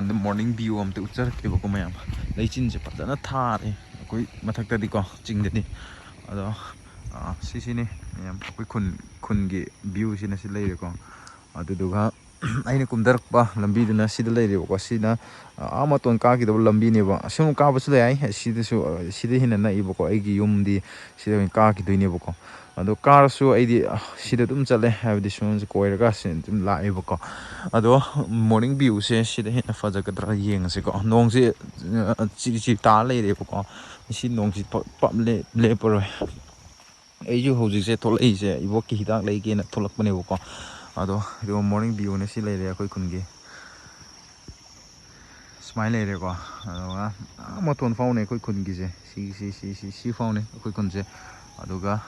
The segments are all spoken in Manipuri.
morning view amta utsarakebako mayam leichinse fazana thare akoi mathakta diko chingdani ado sisini mayam akoi khungi view sina si leireko aduduga aina kumdarakpa lambi duna sida leireko sina amaton ka ki do lambi ne ba sum ka basu le ai sida su sida hina na iboko aigi yumdi sida ka ki doine boko ado car su aidi sida dum chale have this one koiraga sin dum la iboko ado morning view se sida hina fajagadra yeng se ko nong se chi ta leire boko si nong si pam le por aiju hoji se tholai se iboki hidak leige na tholak bane boko ado do morning view ne si leire akoi kungi smile leire ko ado ma ton faune akoi kungi se si faune akoi kunje aduga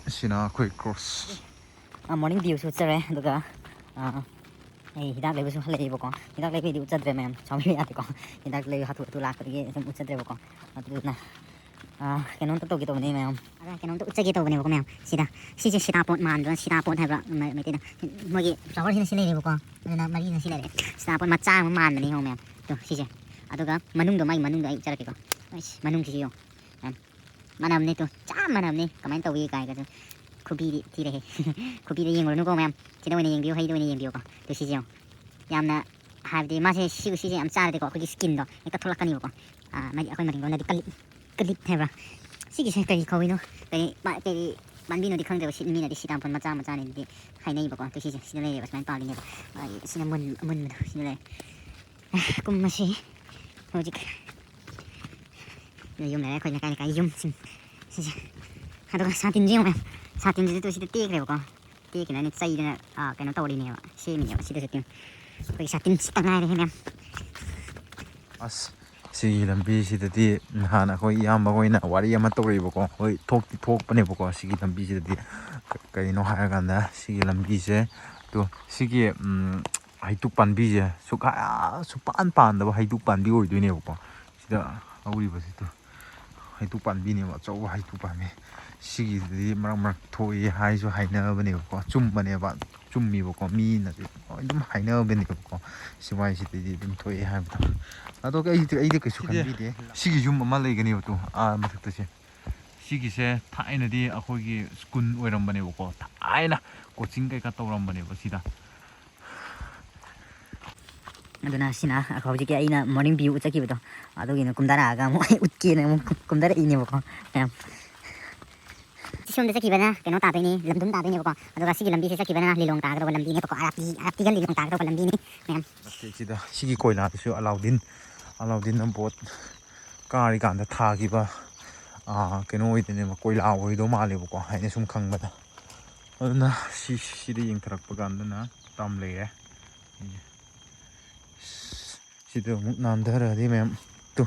sina akoi cross morning view su tsare aduga hidak lebu su halei boko hidak lebu di utsadre mem chami ati ko hidak lebu hatu tu lak ri sem utsadre boko aduna kenon to gi to ne mem ara kenon to utsagi to ne boko mem sida sida pot man don sida pot habra me tina mogi flower hina silei boko aduna mari na silei sida pot macha man ni ho mem to sije aduga manung do ai charake ko manung ki yo manam ni to cha manam ni kamai to wi kai ka kubi ti re kubi de yeng no ko mem ti do ne yeng view hai do ne yeng view ko to sije yamna habdi ma se sije am cha de ko ki skin do ekta tholakani ko mari akoi mari na di kalip thebra sigi se kari khawino kari manbino di khangde si mina di sidam pon macha ni di hainai ba ko to sije sine le basman pa ni ba sine mun sine le kum masi hojik yum le ko na kai yum sije hado satin jing me satin ji to side tek le ko tek na ni sai na cái nó to đi nè xe mình side se tin ko satin tangai le hem as si lambi sidadi hana khoi yam ba koina wari ama tori boko hoi thok pane boko sigi lambi sidadi kai no ha ga na sigi lambi se to sigi haitu panbi je su pan da haitu panbi oi doine boko sida auri ba situ haitu panbi ne ma chau haitu pa me sigi di marak thoi hai su haina bane boko chum bane ba chummi boko mi na dum haina bane boko siwai sidadi dum thoi hai ba ado cái cái số khăn đi đấy, xí cái zoom mà lấy cái này vào mà thực tế chứ, xí cái xe thái này đi, ako cái school ở trong bên này có thái na, coaching cái tàu trong bên này có gì đó. aduna sina ako ji cái ina morning view cha ki beto ado gina kumdara ga mo utki na mo kumdara ini boko em Siyong sa kibana keno ta ni lamdum ta ni boko ado ga sigi lambi se sa kibana lilong ta ga lambi ni boko arapi gan lilong ta ga lambi ni mem sida sigi koila su Aladdin ang bot kari kan da thagi ba keno idene ma koila oi do mali boko haine sum khang ba da aduna si de yeng tharak pa gan da na tam le re sida muk nan da ra di mem to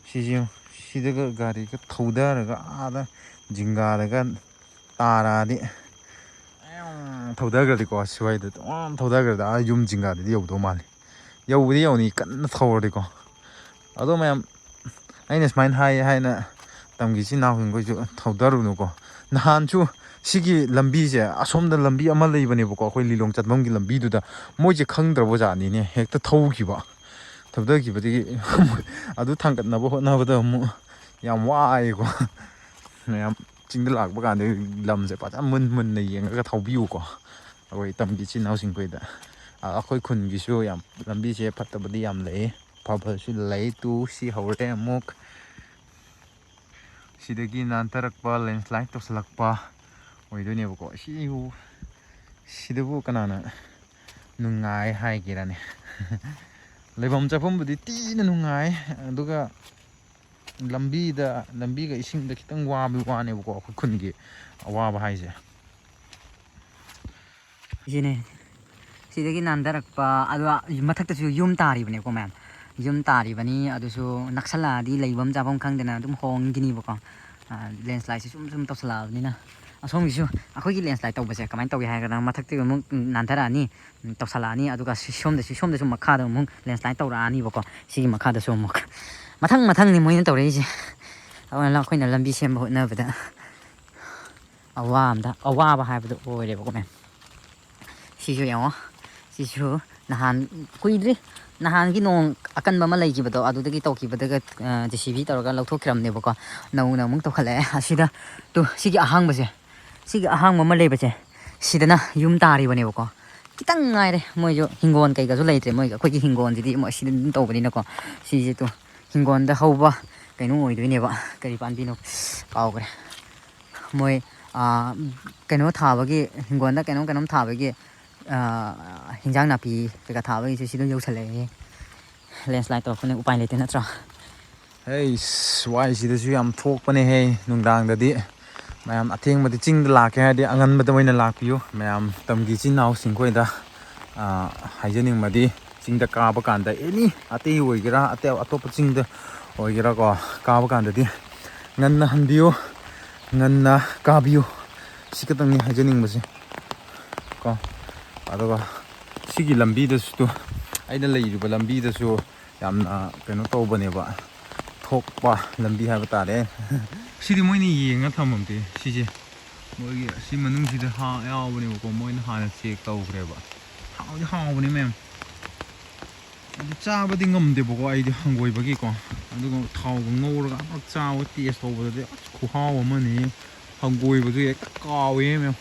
si de ga gari ka thoda ra ga ada jinga ra ga tara di thoda ga di ko siwai da thoda ga da yum jinga di yob do mali yaudi yauni kan thawri ko ado mayam aina smain hai na tamgi chi naw hin go ju thawdaru no ko nahan chu sigi lambi je asom da lambi ama lei bane ko khoi lilong chatmam gi lambi du da moi je khangdra bo ja ni ne hekta thau gi ba thawda gi ba di adu thangkat na bo na ba da mu yam wai ko mayam chingda lak ba kan de lam je pa ta mun ne yeng ga thawbiu ko agoi tamgi chi naw sing ko da akhoi khun gi su yam lambi je phatabadi yam lei phapha su lei tu si hore amuk sidagi nan tarakpa landslide to salakpa oidone boko sidabu kanana nungai hai girane leibam chapum budi ti na nungai aduga lambi ga ising da kitang wa ne boko akhoi khun gi awa ba hai je jine sidagi nandarak pa adu mathak ta su yum tari bane ko ma'am yum tari bani adu su naksala di leibam japam khang dena dum hong gini boko landslide si sum tosala ni na asom gisu akhoi gi landslide taw base kamai taw hai ga mathak ti mu nandara ni tosala ni adu ga som da sum makha da mu landslide taw ra ni boko sigi makha da sum mathang ni moi na taw re ji awan la khoi na lambi sem ho na bada awa ba hai bada oi le boko ma'am sisu yang sisu nahan kuidri nahan gi nong akan mama lei gibado adudagi tawkibadaga JCB tawraga lauthokramnebako nauna mung tawkhale asida tu sigi ahang base sigi ahang mama leibase sidana yum tari banebako kitang ngaire moijo hingon kai ga ju leitre moiga khoi gi hingon jidi mo sidin tawbani nako siji tu hingon da hauba kaino oidoineba kari panbino kaugre moi kaino thabagi hingon da kaino kanom thabagi hinjang napi ka thabagi se sidon yousale landslide tawfune upai lete natra hey swai sidasu yam thokpane hey nungdang dadi mayam atheng mati ching da lak ha de angan mata moina lak piu mayam tamgi chin naw singkoi da haijening madi ching da ka ba kan da any ate oigira ate atop ching da oigira ko ka ba kan da di ngan na hanbiu ngan na ka biu sikatang ni haijening mase ko adoga sigi lambi da su aina leiruba lambi da su yamna keno tawbane ba thokpa lambi ha ba tare sidi moini yenga thamamte sije moigi si manung sida ha yaawbane ko moina hana check tawgre ba hawdi hawbane mem adu chabadi ngamde boko aidi hangoi bagi ko adugo thaw ngawra ga chaw test tawbade de khu haw amani hangoi ba ju ek kawe mem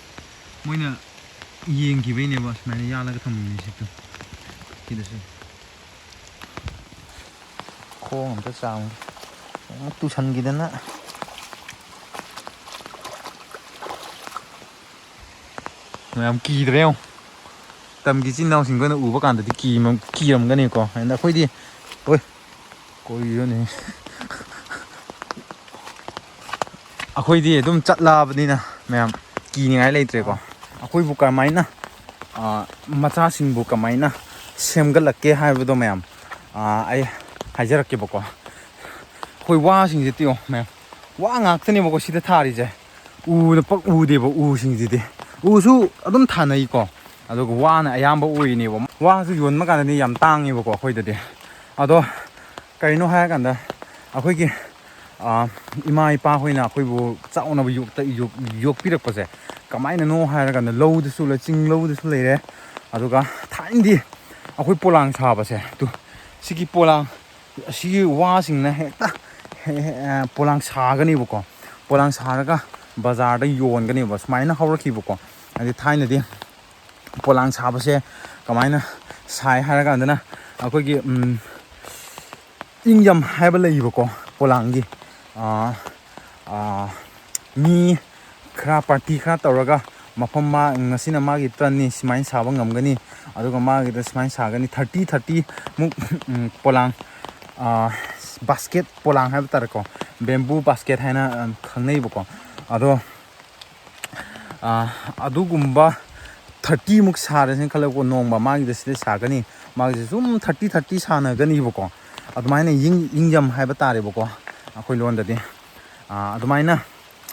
moina yeng ki bene ba smane yala ga thamni situ kidase khong am ta chaw tu chan gidana mayam kiidre yo tamgi chin naw sing gona uba kan da kiram gani ko anda khoi di oi koi yo ne akhoi di dum chatla badina mayam ki ni ngai leitre ko akhoi bu ka maina macha sing bu ka maina semgal lakke haibado mayam ai hajarak ke bako khoi wa sing je tio mayam wa ngak tani bako sida thari je u na pak u de bo u sing je de 우수 아동 타나 이거 아도 그 와나 아얌바 우이니 뭐 와수 연마 간데 얌 땅이 보고 거기들이 아도 까이노 하야 간다 아코이기 이마 이빠 호이나 아코이부 짜오나 욕 비럭버세 까마이나 노 하야 간다 로우드 술래 징 로우드 술래래 아도가 타인디 아코이 뽀랑 사바세 또 시기 뽀랑 시기 와싱나 했다 뽀랑 사가니 보고 뽀랑 사라가 바자르다 요원가니 뭐 스마이나 하우르키보고 아니 타이나디 폴랑 사바세 그마이나 사이 하라간다나 아거기 잉염 하이바 레이보고 폴랑기 미 크라 파티 크라 떠라가 마펌마 ngасina magi tani 스마인 사바 ngamgani aduga magi da 스마인 사가니 30 무 폴랑 basket 폴랑 하이바 따라고 뱀부 basket 하나 강내이보고 아도 아두금바 30묵 사르신 칼라고 농바 마기데 시데 사가니 마기 좀 30 사나가니 보고 아두마이나 잉점 하이바 따레 보고 아코이 론다디 아두마이나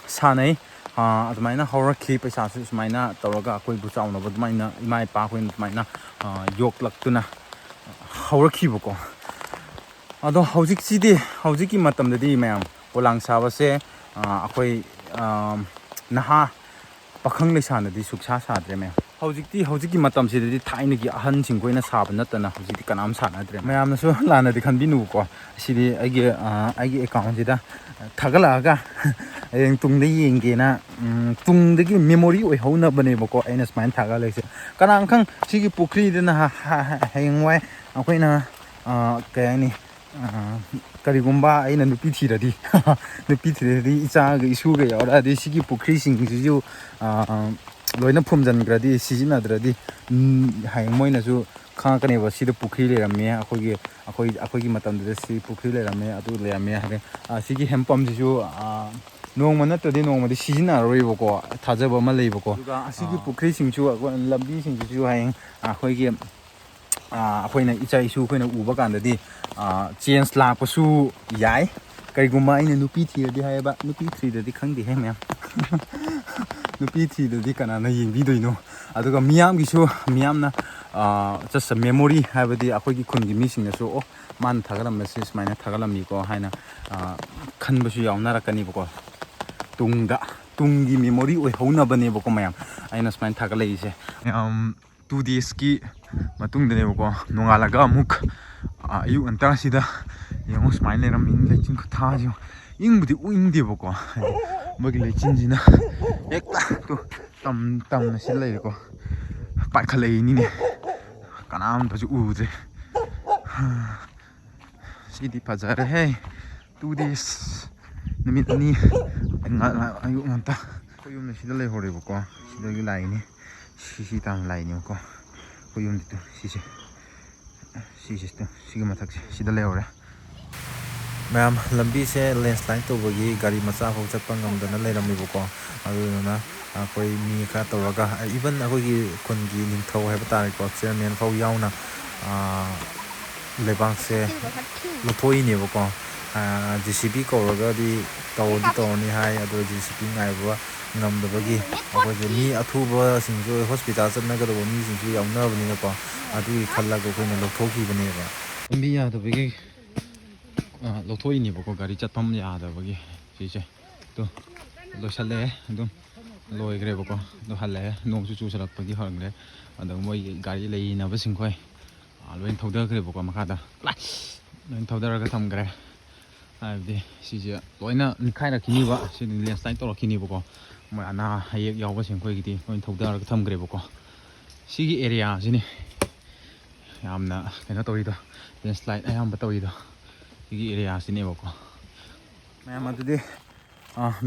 사나이 아두마이나 하우라키 पैसासु सुमाइना तौरगा आकोई बुचाउना बदमाइना इमाइ पाखोइन सुमाइना yok laktuna hauraki boko ado haujik sidi haujiki matamdadi mayam polang sabase akoi naha pakhang leisanadi suksa sadre me haujiki matam sidadi thainagi ahan singkoina saba natana haujiki kanam sanadre mayamna su lana di khanbinu ko sidi agi account sida thagalaga eng tungde yenge na tungdagi memory oi hauna bane bako aina smain thaga leise kanang khang sigi pukri dena hengwai akoina kayani karigumba aina nupi thiradi icha ga isu ga yara de sigi pukri sing ju loina phumjan gradi sijina dradi haingmoina ju khang kane ba sida pukri le ramme akoi matam de si pukri le ramme adu le ramme hare sigi hempam ju nong mana tadi nong madi sijina roi boko thajaba ma lei boko sigi pukri sing ju lambi sing ju haing akoina icha isu koina uba kandadi change lakpasu yai kaiguma aina nupi thiradi haiba nupi thridadi khangdi he mem nupi thridadi kanana yengbidoino aduga miyamgisu miyamna just a memory haibadi akoigi khungi mising su o man thagaram message maina thagalamni ko haina khanbasu yaunnarakani boko tungi memory oi hauna bane boko mayam aina smain thagaleise 2 days ki ꯃꯇꯨꯡꯗꯅꯦꯕꯀꯣ ꯅꯣꯡꯉꯥꯜꯂꯒ ꯑꯃꯨꯛ ꯑꯌꯨꯛ ꯉꯟꯇꯥꯁꯤꯗ ꯌꯦꯡꯉꯣ ꯁꯨꯃꯥꯏꯅ ꯂꯩꯔꯝꯃꯤ ꯂꯩꯆꯤꯟ ꯈꯨꯊꯥꯁꯤ ꯏꯪꯕꯨꯗꯤ ꯏꯪꯗꯦꯕꯀꯣ ꯍꯥꯏꯗꯤ ꯃꯣꯏꯒꯤ ꯂꯩꯆꯤꯟꯁꯤꯅ ꯍꯦꯛꯇ ꯇꯝꯅ ꯁꯤ ꯂꯩꯔꯦꯀꯣ ꯄꯥꯏꯈꯠꯂꯛꯏꯅꯤꯅꯦ ꯀꯅꯥꯝꯇꯁꯨ ꯎꯗ꯭ꯔꯦ ꯁꯤꯗꯤ ꯐꯖꯔꯦꯍꯦ 2 days ꯅꯨꯃꯤꯠ 2 ꯑꯌꯨꯛ ꯉꯟꯇꯥ ꯑꯩꯈꯣꯏ ꯌꯨꯝꯗ ꯁꯤꯗ ꯂꯩꯍꯧꯔꯦꯕꯀꯣ ꯁꯤꯗꯒꯤ ꯂꯥꯛꯏꯅꯤ ꯁꯤ ꯇꯥꯅ ꯂꯥꯛꯏꯅꯦꯕꯀꯣ ꯑꯩꯈꯣꯏ ꯌꯨꯝꯗꯤ ꯁꯤꯒꯤ ꯃꯊꯛꯁꯦ ꯁꯤꯗ ꯂꯩꯍꯧꯔꯦ ꯃꯌꯥꯝ ꯂꯝꯕꯤꯁꯦ ꯂꯦꯟꯁ꯭ꯂꯥꯏꯠ ꯇꯧꯕꯒꯤ ꯒꯥꯔꯤ ꯃꯆꯥ ꯐꯥꯎ ꯆꯠꯄ ꯉꯝꯗꯅ ꯂꯩꯔꯝꯃꯦꯕꯀꯣ ꯑꯗꯨꯗꯨꯅ ꯑꯩꯈꯣꯏ ꯃꯤ ꯈꯔ ꯇꯧꯔꯒ ꯏꯚꯟ ꯑꯩꯈꯣꯏꯒꯤ ꯈꯨꯟꯒꯤ ꯅꯤꯡꯊꯧ ꯍꯥꯏꯕ ꯇꯥꯔꯦꯀꯣ ꯆꯤꯌꯔꯃꯦꯟ ꯐꯥꯎ ꯌꯥꯎꯅ ꯂꯩꯕꯥꯛꯁꯦ ꯂꯧꯊꯣꯛꯏꯅꯦꯕꯀꯣ JCB ꯀꯧꯔꯒꯗꯤ ꯇꯧꯔꯅꯤ ꯍꯥꯏ ꯑꯗꯣ JCB ꯉꯥꯏꯕ ꯉꯝꯗꯕꯒꯤ ꯑꯩꯈꯣꯏꯁꯦ ꯃꯤ ꯑꯊꯨꯕꯁꯤꯡꯁꯨ ꯍꯣꯁꯄꯤꯇꯥꯜ ꯆꯠꯅꯒꯗꯧꯕ ꯃꯤꯁꯤꯡꯁꯨ ꯌꯥꯎꯅꯕꯅꯤꯅꯀꯣ ꯑꯗꯨꯒꯤ ꯈꯜꯂꯒ ꯑꯩꯈꯣꯏꯅ ꯂꯧꯊꯣꯛꯈꯤꯕꯅꯦꯕ ꯂꯝꯕꯤ ꯌꯥꯗꯕꯒꯤ ꯂꯧꯊꯣꯛꯏꯅꯦꯕꯀꯣ ꯒꯥꯔꯤ ꯆꯠꯐꯝ ꯌꯥꯗꯕꯒꯤ ꯁꯤꯁꯦ ꯑꯗꯣ ꯂꯣꯏꯁꯜꯂꯛꯑꯦ ꯑꯗꯨꯝ ꯂꯣꯏꯈ꯭ꯔꯦꯕꯀꯣ ꯑꯗꯣ ꯍꯜꯂꯛꯑꯦ ꯅꯣꯡꯁꯨ ꯆꯨꯁꯜꯂꯛꯄꯒꯤ ꯍꯧꯔꯛꯂꯦ ꯑꯗꯣ ꯃꯣꯏꯒꯤ ꯒꯥꯔꯤ ꯂꯩꯅꯕꯁꯤꯡꯈꯣꯏ ꯂꯣꯏꯅ ꯊꯧꯗꯈ꯭ꯔꯦꯕꯀꯣ ꯃꯈꯥꯗ ꯂꯣꯏꯅ ꯊꯧꯗꯔꯒ ꯊꯝꯈ꯭ꯔꯦ ꯍꯥꯏꯕꯗꯤ ꯁꯤꯁꯦ ꯂꯣꯏꯅ ꯅꯤꯡꯈꯥꯏꯔꯛꯈꯤꯅꯤꯕ ꯁꯤꯗꯤ ꯂꯦꯟꯁ꯭ꯂꯥꯏꯠ ꯇꯧꯔꯛꯈꯤꯅꯤꯕꯀꯣ ꯃꯣꯏ ꯑꯅꯥ ꯑꯌꯦꯛ ꯌꯥꯎꯕꯁꯤꯡꯈꯣꯏꯒꯤꯗꯤ ꯂꯣꯏꯅ ꯊꯧꯗꯔꯒ ꯊꯝꯈ꯭ꯔꯦꯕꯀꯣ ꯁꯤꯒꯤ ꯑꯦꯔꯤꯌꯥꯁꯤꯅꯤ ꯌꯥꯝꯅ ꯀꯩꯅꯣ ꯇꯧꯔꯤꯗꯣ ꯂꯦꯟꯁ꯭ꯂꯥꯏꯠ ꯑꯌꯥꯝꯕ ꯇꯧꯔꯤꯗꯣ ꯁꯤꯒꯤ ꯑꯦꯔꯤꯌꯥꯁꯤꯅꯦꯕꯀꯣ ꯃꯌꯥꯝ ꯑꯗꯨꯗꯤ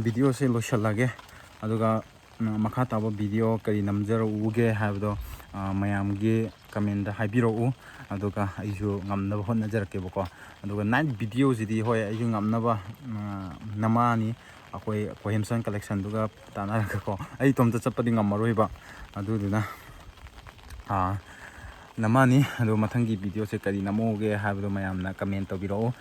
ꯚꯤꯗꯤꯑꯣꯁꯦ ꯂꯣꯏꯁꯤꯜꯂꯒꯦ ꯑꯗꯨꯒ ꯃꯈꯥ ꯇꯥꯕ ꯚꯤꯗꯤꯑꯣ ꯀꯔꯤ ꯅꯝꯖꯔꯛꯎꯒꯦ ꯍꯥꯏꯕꯗꯣ ꯃꯌꯥꯝꯒꯤ ꯀꯃꯦꯟꯗ ꯍꯥꯏꯕꯤꯔꯛꯎ ꯑꯗꯨꯒ ꯑꯩꯁꯨ ꯉꯝꯅꯕ ꯍꯣꯠꯅꯖꯔꯛꯀꯦꯕꯀꯣ ꯑꯗꯨꯒ ꯅꯥꯏꯠ ꯚꯤꯗꯤꯑꯣꯁꯤꯗꯤ ꯍꯣꯏ ꯑꯩꯁꯨ ꯉꯝꯅꯕ ꯅꯃꯥꯅꯤ ꯑꯩꯈꯣꯏ ꯀꯣꯍꯦꯝꯁꯟ ꯀꯂꯦꯛꯁꯟꯗꯨꯒ ꯇꯥꯟꯅꯔꯒꯀꯣ ꯑꯩ ꯏꯇꯣꯝꯇ ꯆꯠꯄꯗꯤ ꯉꯝꯃꯔꯣꯏꯕ ꯑꯗꯨꯗꯨꯅ ꯅꯃꯥꯅꯤ ꯑꯗꯣ ꯃꯊꯪꯒꯤ ꯚꯤꯗꯤꯑꯣꯁꯦ ꯀꯔꯤ ꯅꯝꯃꯧꯒꯦ ꯍꯥꯏꯕꯗꯣ ꯃꯌꯥꯝꯅ ꯀꯃꯦꯟ ꯇꯧꯕꯤꯔꯛꯑꯣ